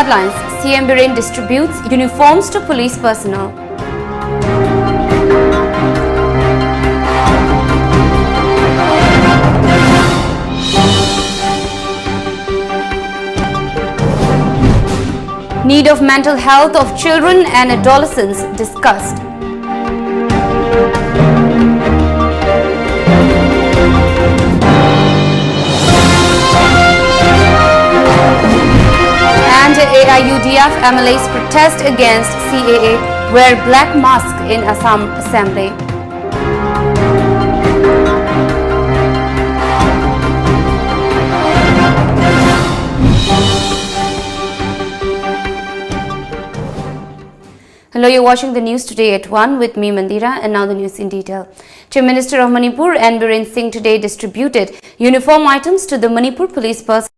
headlines, CM Biren distributes uniforms to police personnel. Need of mental health of children and adolescents discussed. And UDF MLA's protest against CAA wear black mask in Assam Assembly. Hello, you're watching the news today at 1 with me, Mandira, and now the news in detail. Chief Minister of Manipur N. Biren Singh today distributed uniform items to the Manipur police personnel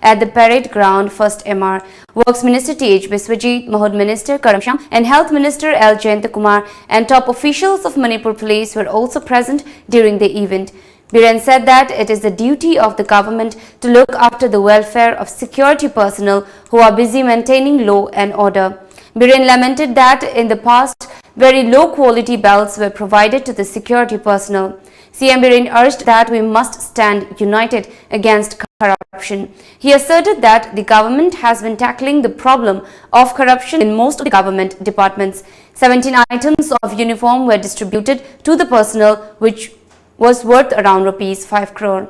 at the parade ground, 1st MR. Works Minister T.H. Biswajit, Mahud Minister Karamsham and Health Minister L. Jayantakumar and top officials of Manipur Police were also present during the event. Biren said that it is the duty of the government to look after the welfare of security personnel who are busy maintaining law and order. Biren lamented that in the past, very low-quality belts were provided to the security personnel. CM Biren urged that we must stand united against corruption. He asserted that the government has been tackling the problem of corruption in most of the government departments. 17 items of uniform were distributed to the personnel, which was worth around Rs 5 crore.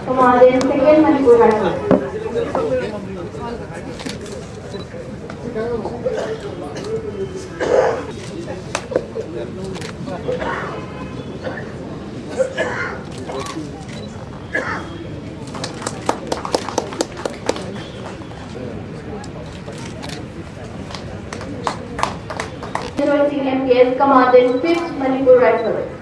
Commandant 2nd Manipur Rifle. MPS Commandant 5th Manipur Rifle.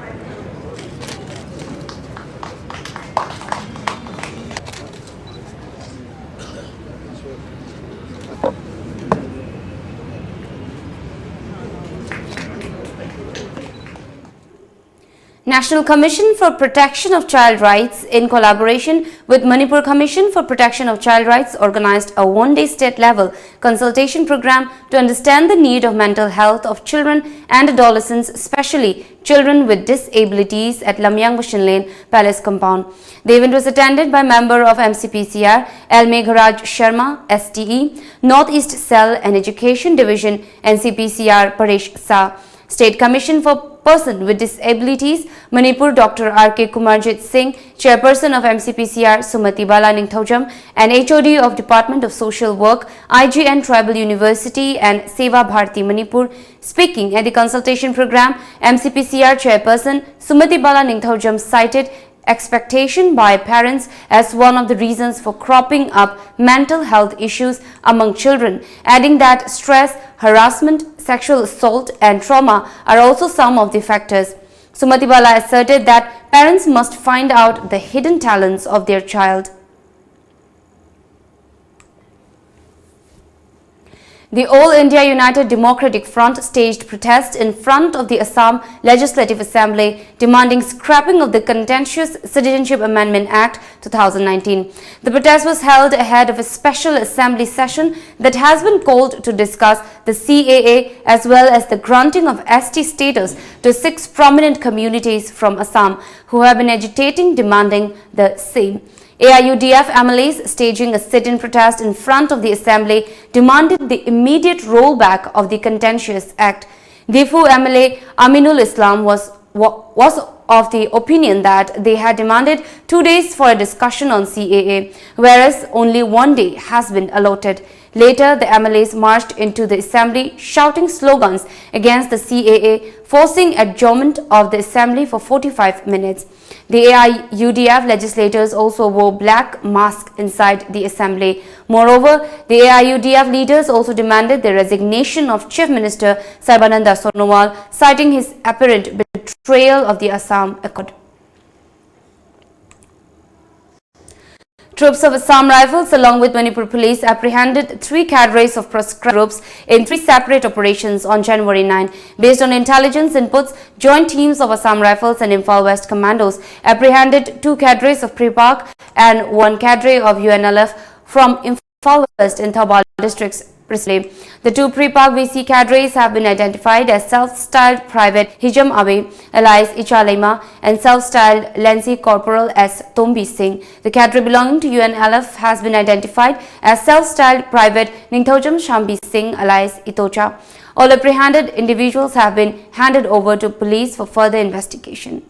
National Commission for Protection of Child Rights, in collaboration with Manipur Commission for Protection of Child Rights, organized a one-day state-level consultation program to understand the need of mental health of children and adolescents, especially children with disabilities, at lamjingbatomtv Palace Compound. The event was attended by member of MCPCR L. Megharaj Sharma, STE, Northeast Cell and Education Division, NCPCR Paresh Sa, State Commission for Person with Disabilities, Manipur Dr. R.K. Kumarjit Singh, Chairperson of MCPCR Sumati Bala Ningthaujam, and HOD of Department of Social Work, IGN Tribal University and Seva Bharati Manipur. Speaking at the consultation program, MCPCR Chairperson Sumati Bala Ningthaujam cited expectation by parents as one of the reasons for cropping up mental health issues among children, adding that stress, harassment, sexual assault and trauma are also some of the factors. Sumati Bala asserted that parents must find out the hidden talents of their child. The All India United Democratic Front staged protest in front of the Assam Legislative Assembly demanding scrapping of the contentious Citizenship Amendment Act 2019. The protest was held ahead of a special assembly session that has been called to discuss the CAA as well as the granting of ST status to 6 prominent communities from Assam who have been agitating demanding the same. UDF MLAs staging a sit-in protest in front of the assembly demanded the immediate rollback of the contentious act. Difu MLA Aminul Islam was of the opinion that they had demanded 2 days for a discussion on CAA, whereas only 1 day has been allotted. Later, the MLAs marched into the assembly shouting slogans against the CAA, forcing adjournment of the assembly for 45 minutes. The UDF legislators also wore black masks inside the assembly. Moreover, the UDF leaders also demanded the resignation of Chief Minister Sarbananda Sonowal, citing his apparent betrayal of the Assam Accord. Troops of Assam Rifles along with Manipur Police apprehended 3 cadres of proscribed groups in 3 separate operations on January 9. Based on intelligence inputs, joint teams of Assam Rifles and Imphal West Commandos apprehended 2 cadres of Pripak and 1 cadre of UNLF from Imphal West in Thabal districts. The 2 Pripak VC cadres have been identified as self-styled Private Hijam Abe alias Ichalema and self-styled Lensi Corporal S. Tombi Singh. The cadre belonging to UNLF has been identified as self-styled Private Ningthojam Shambi Singh alias Itocha. All apprehended individuals have been handed over to police for further investigation.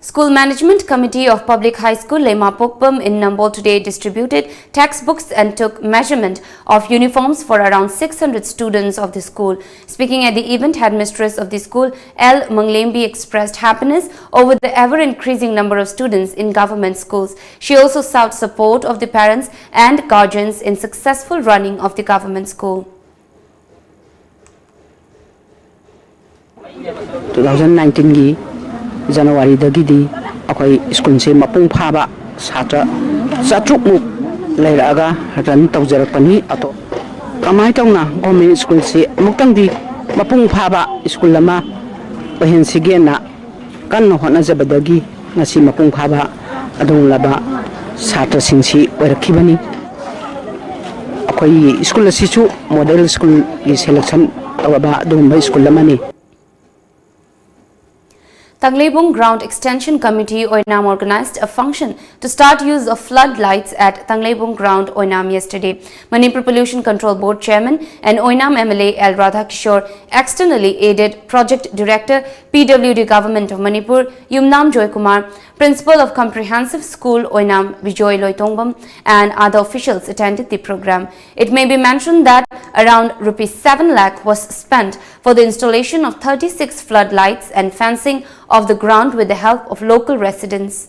School Management Committee of Public High School Lema Pokpam in Nambol today distributed textbooks and took measurement of uniforms for around 600 students of the school. Speaking at the event, headmistress of the school, L. Manglembi, expressed happiness over the ever-increasing number of students in government schools. She also sought support of the parents and guardians in successful running of the government school. 2019 January dagidi akhoi school se mapung phaba satra chatruk muk leiraga ran tawjarakpani ato kamai tawna government school se muktang di mapung phaba school lama pahen sigena kan hona jabadagi ngasi mapung phaba adung laba satra singsi oirakhibani akhoi school asichu model school gi selection tawaba dumba school lamani. Tanglebung Ground Extension Committee Oinam organized a function to start use of floodlights at Tanglebung Ground Oinam yesterday. Manipur Pollution Control Board Chairman and Oinam MLA L. Radhakishore externally aided Project Director PWD Government of Manipur Yumnam Joy Kumar, Principal of Comprehensive School Oinam Vijoy Loitongbam and other officials attended the program. It may be mentioned that around ₹7 lakh was spent for the installation of 36 floodlights and fencing of the ground with the help of local residents.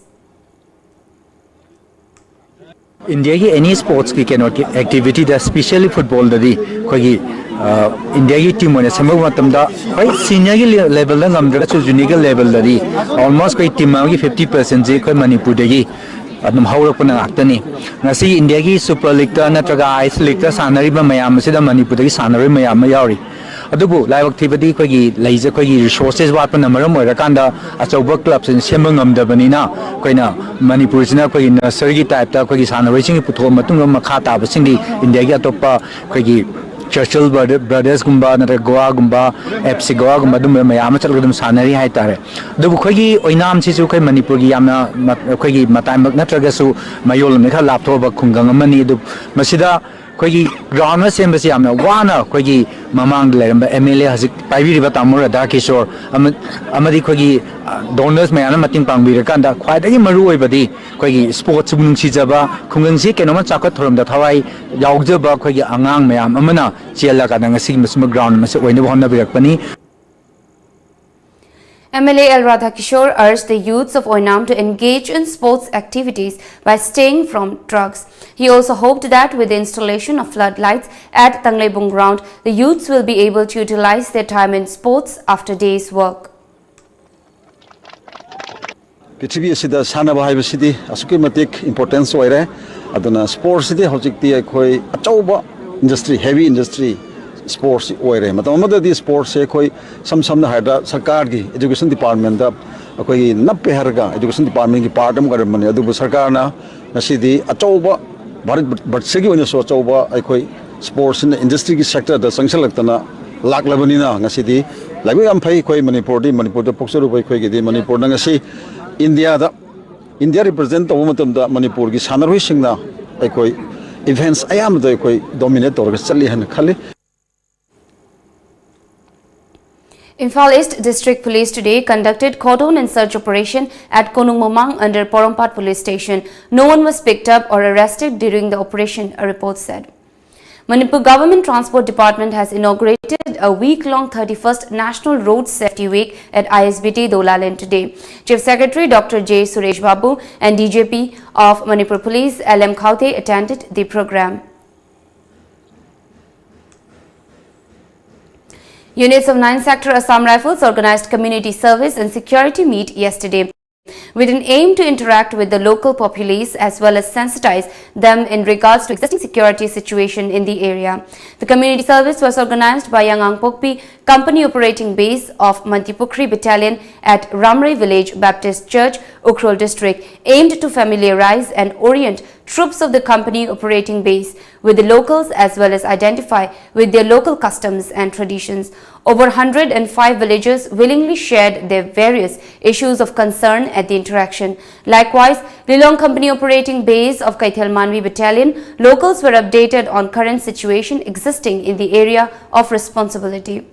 India की any sports की activity दा especially football दा दी कोई India की team ने समझ मतलब दा कोई senior की level दा हम जरा चुज junior level दा दी almost कोई team की 50% जे कोई मणिपुर देगी अदम हाउरक पना आक्तनी नसी इंडिया की सुपर लीग ता नत्रगा आइस लीग ता सानरी बा मयाम से दा मणिपुर देगी सानरी मयाम यावरी अदुबु लाइवक थिबदी कोई लाइजे कोई रिसोर्सेस वाट पन मरम मोरा कांदा अचौब क्लब से सेम ngam कोइना मणिपुर सिना कोई नर्सरी की टाइप ता कोई सानरी सिंग पुथो मतुंग मखा ताब सिंदी इंडिया की अतोपा कोई चर्चिल ब्रदर्स गुम्बा नतर गोवा गुम्बा एफसी गोवा गुम्बा दुम मयाम चलगदम सानरी हाय तारे दुबु खोगी ओइनाम सिसु कोई मणिपुर की यामना खोगी मताइमक नत्रगसु मयोल मेखा लापथोब खुंगंग अमनी दु मसिदा कोई ग्राउंड में सेम बस यामना वाना कोई ममांग लेरम एमएलए हजिक पाइबिरिबा तामो राधाकिशोर अमदी कोई डोनर्स में आना मतिंग पांगबिरकांदा ख्वाइदगी मरु ओइबदी कोई स्पोर्ट्स नुंगसिजबा खुंगंगसि केनोमा चाकत थोरमदा थवाई यावजबा कोई आंगांग मयाम अमना चेलला कादा ngasi मसम ग्राउंड में से ओइने बहना बिरकपनी. MLA L. Radhakishore urged the youths of Oinam to engage in sports activities by staying from drugs. He also hoped that with the installation of floodlights at Tanglebung Ground, the youths will be able to utilize their time in sports after days' work. पृथ्वी असिदा सानबा हाइबसिदि असुकि मतिक importance ओइरे अदना sports सिदि हजिकति अखोय अचौबा industry heavy industry sports ओइरे मतमदि sports से अखोय समसमना हाइदा सरकार की एजुकेशन डिपार्टमेंट दा अखोय नपे हरगा एजुकेशन डिपार्टमेंट की पार्ट अम करमने अदुबु सरकारना नसिदि अचौबा भारत बर्षगी ओइना सो अचौबा अखोय स्पोर्ट्स इन इंडस्ट्री की सेक्टर दा संगसलक्तना लाकलबनिना ngасidi लाइबि am phai khoi manipur da poksaru bai khoi gi manipur na ngasi India represent to matam da manipur gi sanaroi singna akhoi events ayam da akhoi dominate torga chali han khali. Imphal East District Police today conducted cordon and search operation at Konung Momang under Porompat Police Station. No one was picked up or arrested during the operation, a report said. Manipur Government Transport Department has inaugurated a week-long 31st National Road Safety Week at ISBT Dolaland today. Chief Secretary Dr. J. Suresh Babu and DJP of Manipur Police LM Khaute attended the program. Units of 9th Sector Assam Rifles organized community service and security meet yesterday. with an aim to interact with the local populace as well as sensitize them in regards to existing security situation in the area. The community service was organized by Yangang Pokpi Company Operating Base of Manipuri Battalion at Ramre Village Baptist Church, Ukhrul District, aimed to familiarize and orient troops of the company operating base with the locals as well as identify with their local customs and traditions. Over 105 villagers willingly shared their various issues of concern at the interaction. Likewise, Lilong Company Operating Base of Kaithal Manvi Battalion, locals were updated on current situation existing in the area of responsibility.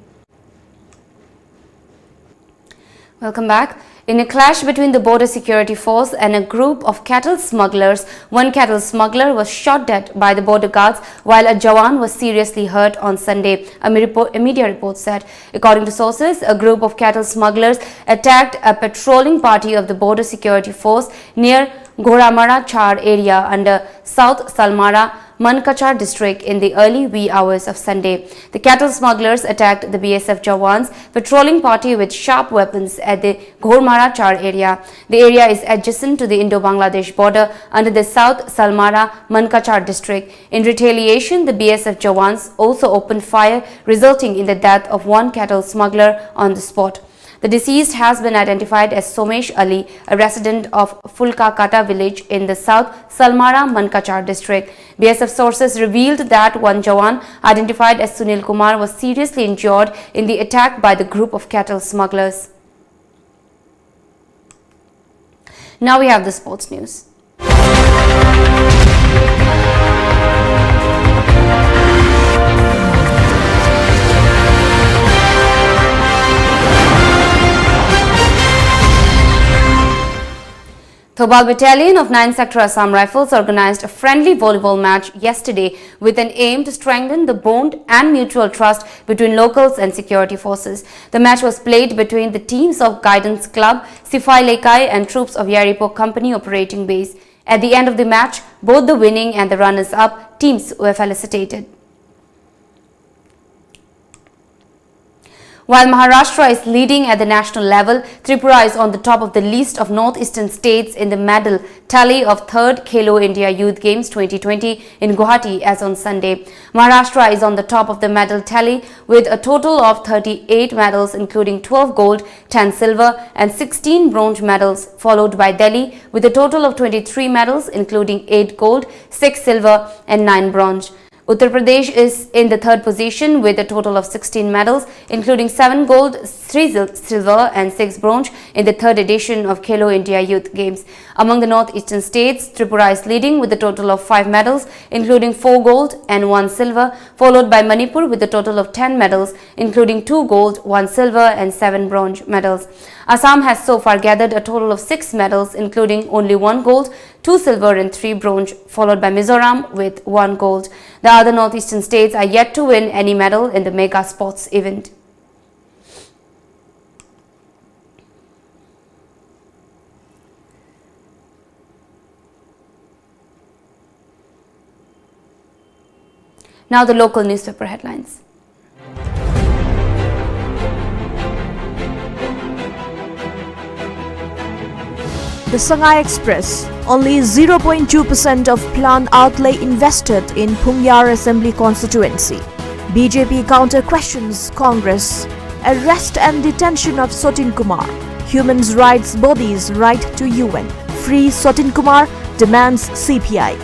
Welcome back. In a clash between the border security force and a group of cattle smugglers, one cattle smuggler was shot dead by the border guards while a Jawan was seriously hurt on Sunday, a media report said. According to sources, a group of cattle smugglers attacked a patrolling party of the border security force near Ghoramara Char area under South Salmara, Mankachar district in the early wee hours of Sunday. The cattle smugglers attacked the BSF Jawans patrolling party with sharp weapons at the Ghoramara Char area. The area is adjacent to the Indo-Bangladesh border under the South Salmara, Mankachar district. In retaliation, the BSF Jawans also opened fire, resulting in the death of one cattle smuggler on the spot. The deceased has been identified as Somesh Ali, a resident of Fulkakata village in the South Salmara, Mankachar district. BSF sources revealed that one Jawan, identified as Sunil Kumar, was seriously injured in the attack by the group of cattle smugglers. Now we have the sports news. Thobal Battalion of 9th Sector Assam Rifles organized a friendly volleyball match yesterday with an aim to strengthen the bond and mutual trust between locals and security forces. The match was played between the teams of Guidance Club, Sifai Lekai and troops of Yaripok Company Operating Base. At the end of the match, both the winning and the runners-up teams were felicitated. While Maharashtra is leading at the national level, Tripura is on the top of the list of northeastern states in the medal tally of 3rd Khelo India Youth Games 2020 in Guwahati as on Sunday. Maharashtra is on the top of the medal tally with a total of 38 medals including 12 gold, 10 silver and 16 bronze medals, followed by Delhi with a total of 23 medals including 8 gold, 6 silver and 9 bronze. Uttar Pradesh is in the 3rd position with a total of 16 medals, including 7 gold, 3 silver and 6 bronze in the 3rd edition of Khelo India Youth Games. Among the northeastern states, Tripura is leading with a total of 5 medals, including 4 gold and 1 silver, followed by Manipur with a total of 10 medals, including 2 gold, 1 silver and 7 bronze medals. Assam has so far gathered a total of 6 medals, including only 1 gold, 2 silver and 3 bronze, followed by Mizoram with 1 gold. The other northeastern states are yet to win any medal in the mega sports event. Now the local newspaper headlines. The Sangai Express, only 0.2% of plan outlay invested in Pungyar Assembly constituency. BJP counter questions Congress. Arrest and detention of Sotin Kumar. Human rights bodies right to UN. Free Sotin Kumar demands CPI.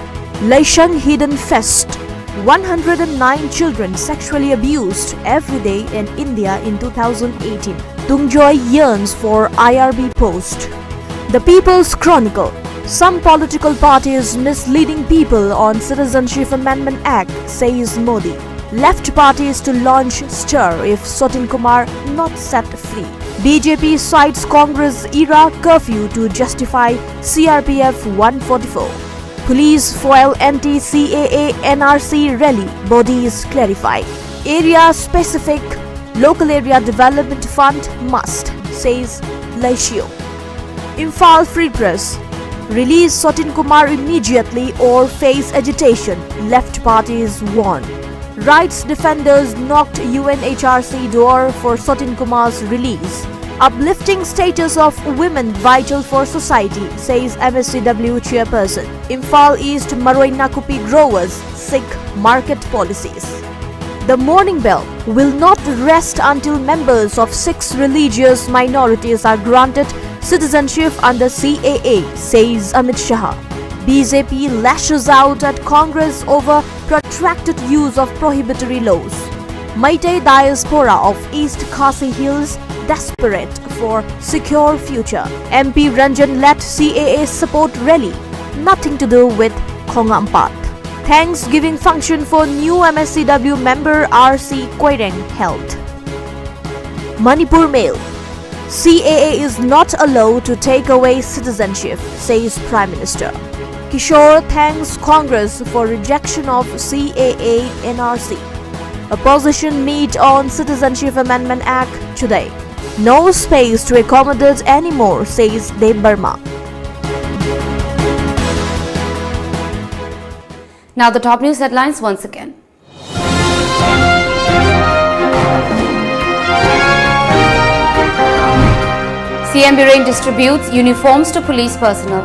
Laishang Hidden Fest. 109 children sexually abused every day in India in 2018. Tungjoy yearns for IRB post. The People's Chronicle. Some political parties misleading people on Citizenship Amendment Act, says Modi. Left parties to launch stir if Sotin Kumar not set free. BJP cites Congress era curfew to justify CRPF 144. Police foil anti-CAA NRC rally, bodies clarified. Area specific local area development fund must, says Laishio. Imphal Free Press. Release Sotin Kumar immediately or face agitation, left parties warn. Rights defenders knocked UNHRC door for Sotin Kumar's release. Uplifting status of women vital for society, says MSCW chairperson. Imphal East Maroi Nakupi growers seek market policies. The morning bell will not rest until members of 6 religious minorities are granted citizenship under CAA, says Amit Shah. BJP lashes out at Congress over protracted use of prohibitory laws. Meitei diaspora of East Khasi Hills desperate for secure future. MP Ranjan led CAA support rally. Nothing to do with Khongampat. Thanksgiving function for new MSCW member RC Koireng held. Manipur Mail. CAA is not allowed to take away citizenship, says Prime Minister. Kishore thanks Congress for rejection of CAA NRC. Opposition meet on Citizenship Amendment Act today. No space to accommodate anymore, says Deb Burma. Now the top news headlines once again. CM Biren distributes uniforms to police personnel.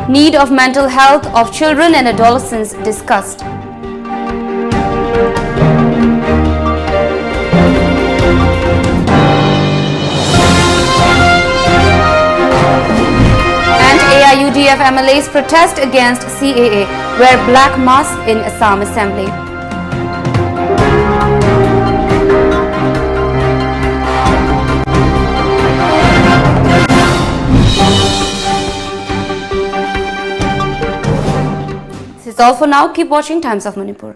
Need of mental health of children and adolescents discussed. And UDF MLAs protest against CAA, wear black mask in Assam Assembly. This is all for now. Keep watching Times of Manipur.